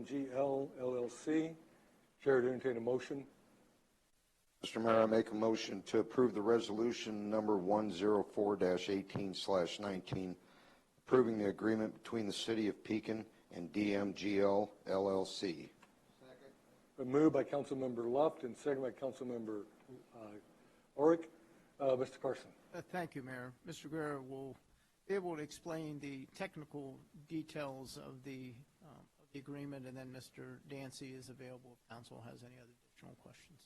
DMGL LLC. Chair to entertain a motion. Mr. Mayor, I make a motion to approve the resolution number 104-18/19, approving the agreement between the City of Pekin and DMGL LLC. Been moved by Councilmember Luft and second by Councilmember Orick. Mr. Carson. Thank you, Mayor. Mr. Guerra will be able to explain the technical details of the agreement, and then Mr. Dancy is available if council has any other additional questions.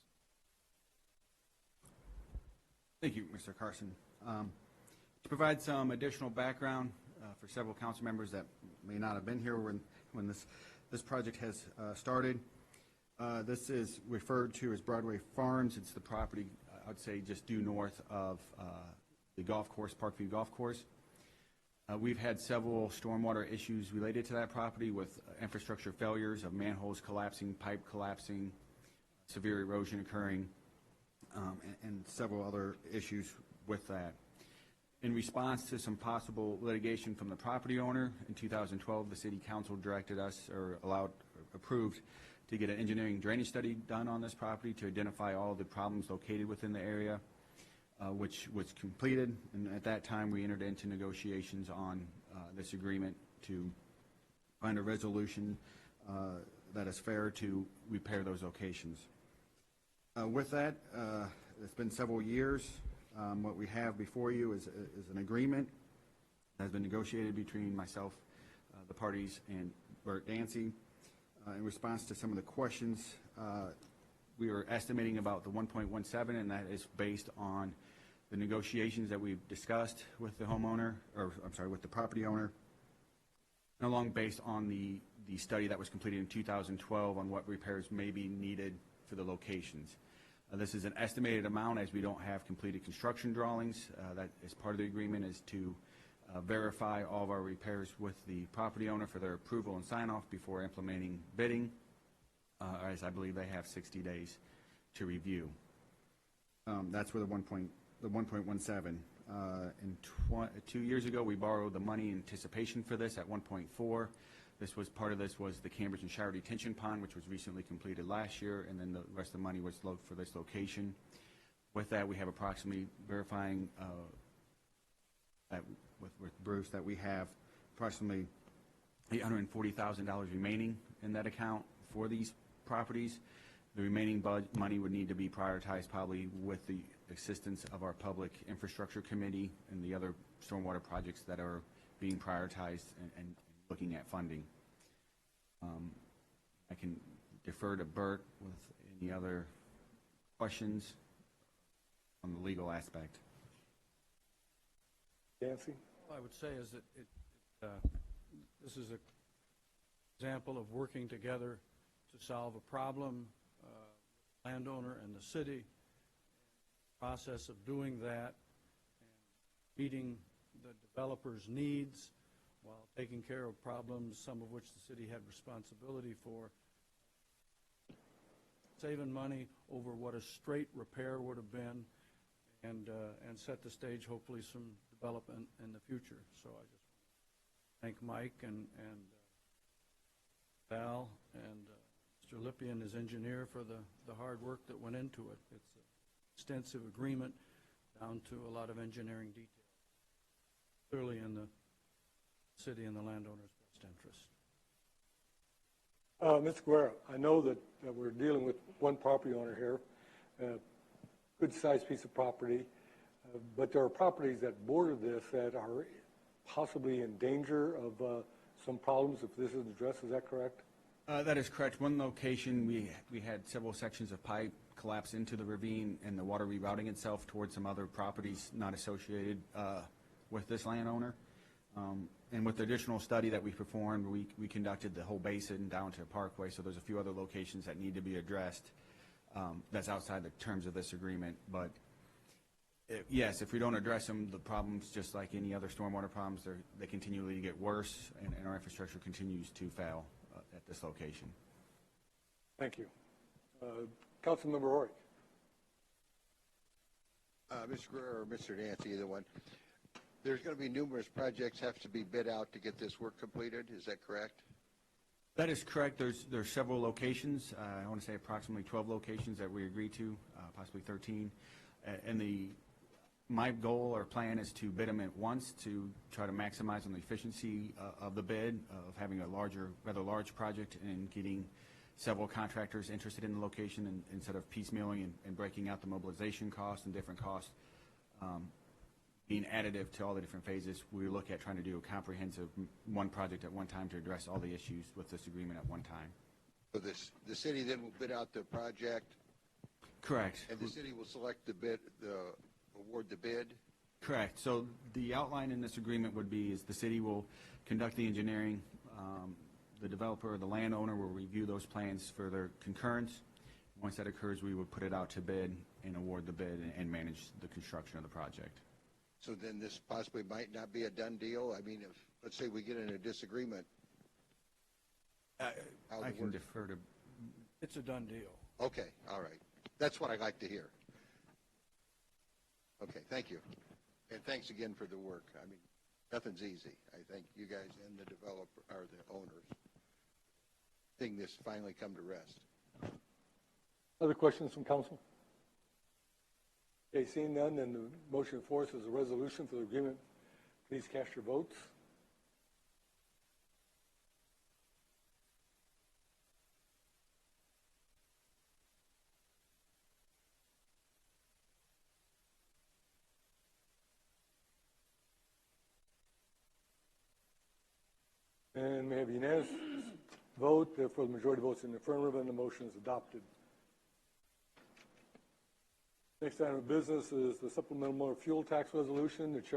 Thank you, Mr. Carson. To provide some additional background for several council members that may not have been here when this project has started, this is referred to as Broadway Farms. It's the property, I would say, just due north of the golf course, Parkview Golf Course. We've had several stormwater issues related to that property with infrastructure failures of manholes collapsing, pipe collapsing, severe erosion occurring, and several other issues with that. In response to some possible litigation from the property owner, in 2012, the City Council directed us, or approved, to get an engineering drainage study done on this property to identify all the problems located within the area, which was completed. And at that time, we entered into negotiations on this agreement to find a resolution that is fair to repair those locations. With that, it's been several years. What we have before you is an agreement that has been negotiated between myself, the parties, and Bert Dancy. In response to some of the questions, we are estimating about the 1.17, and that is based on the negotiations that we've discussed with the homeowner, or I'm sorry, with the property owner, and along based on the study that was completed in 2012 on what repairs may be needed for the locations. This is an estimated amount, as we don't have completed construction drawings. That is part of the agreement, is to verify all of our repairs with the property owner for their approval and sign-off before implementing bidding, as I believe they have 60 days to review. That's where the 1.17. 2 years ago, we borrowed the money in anticipation for this at 1.4. Part of this was the Cambridge and Shire Detention Pond, which was recently completed last year, and then the rest of the money was for this location. With that, we have approximately verifying with Bruce that we have approximately $840,000 remaining in that account for these properties. The remaining money would need to be prioritized probably with the assistance of our Public Infrastructure Committee and the other stormwater projects that are being prioritized and looking at funding. I can defer to Bert with any other questions on the legal aspect. Dancy? All I would say is that this is an example of working together to solve a problem, landowner and the city. Process of doing that and meeting the developer's needs while taking care of problems, some of which the city had responsibility for, saving money over what a straight repair would have been, and set the stage, hopefully, some development in the future. So I just thank Mike and Val and Mr. Lippi and his engineer for the hard work that went into it. It's an extensive agreement down to a lot of engineering detail, clearly in the city and the landowner's best interest. Mr. Guerra, I know that we're dealing with one property owner here, good-sized piece of property, but there are properties that border this that are possibly in danger of some problems if this is addressed. Is that correct? That is correct. One location, we had several sections of pipe collapse into the ravine and the water rerouting itself towards some other properties not associated with this landowner. And with the additional study that we performed, we conducted the whole basin down to Parkway, so there's a few other locations that need to be addressed. That's outside the terms of this agreement. But yes, if we don't address them, the problems, just like any other stormwater problems, they continually get worse, and our infrastructure continues to fail at this location. Thank you. Councilmember Orick. Mr. Guerra or Mr. Dancy, either one. There's going to be numerous projects have to be bid out to get this work completed. Is that correct? That is correct. There's several locations. I want to say approximately 12 locations that we agreed to, possibly 13. And my goal or plan is to bid them at once to try to maximize on the efficiency of the bid, of having a rather large project and getting several contractors interested in the location instead of piecemealing and breaking out the mobilization costs and different costs. Being additive to all the different phases, we look at trying to do a comprehensive one project at one time to address all the issues with this agreement at one time. So the city then will bid out the project, Correct. and the city will select award the bid? Correct. So the outline in this agreement would be is the city will conduct the engineering, the developer or the landowner will review those plans for their concurrence. Once that occurs, we would put it out to bid and award the bid and manage the construction of the project. So then this possibly might not be a done deal? I mean, if, let's say we get in a disagreement. I can defer to, It's a done deal. Okay, all right. That's what I like to hear. Okay, thank you. And thanks again for the work. I mean, nothing's easy. I thank you guys and the developer, or the owners. Seeing this finally come to rest. Other questions from council? Okay, seeing none, then the motion before us is a resolution for the agreement. Please cast your votes. And we have unanimous vote, therefore the majority votes in the affirmative, and the motion is adopted. Next item of business is the supplemental motor fuel tax resolution. The chair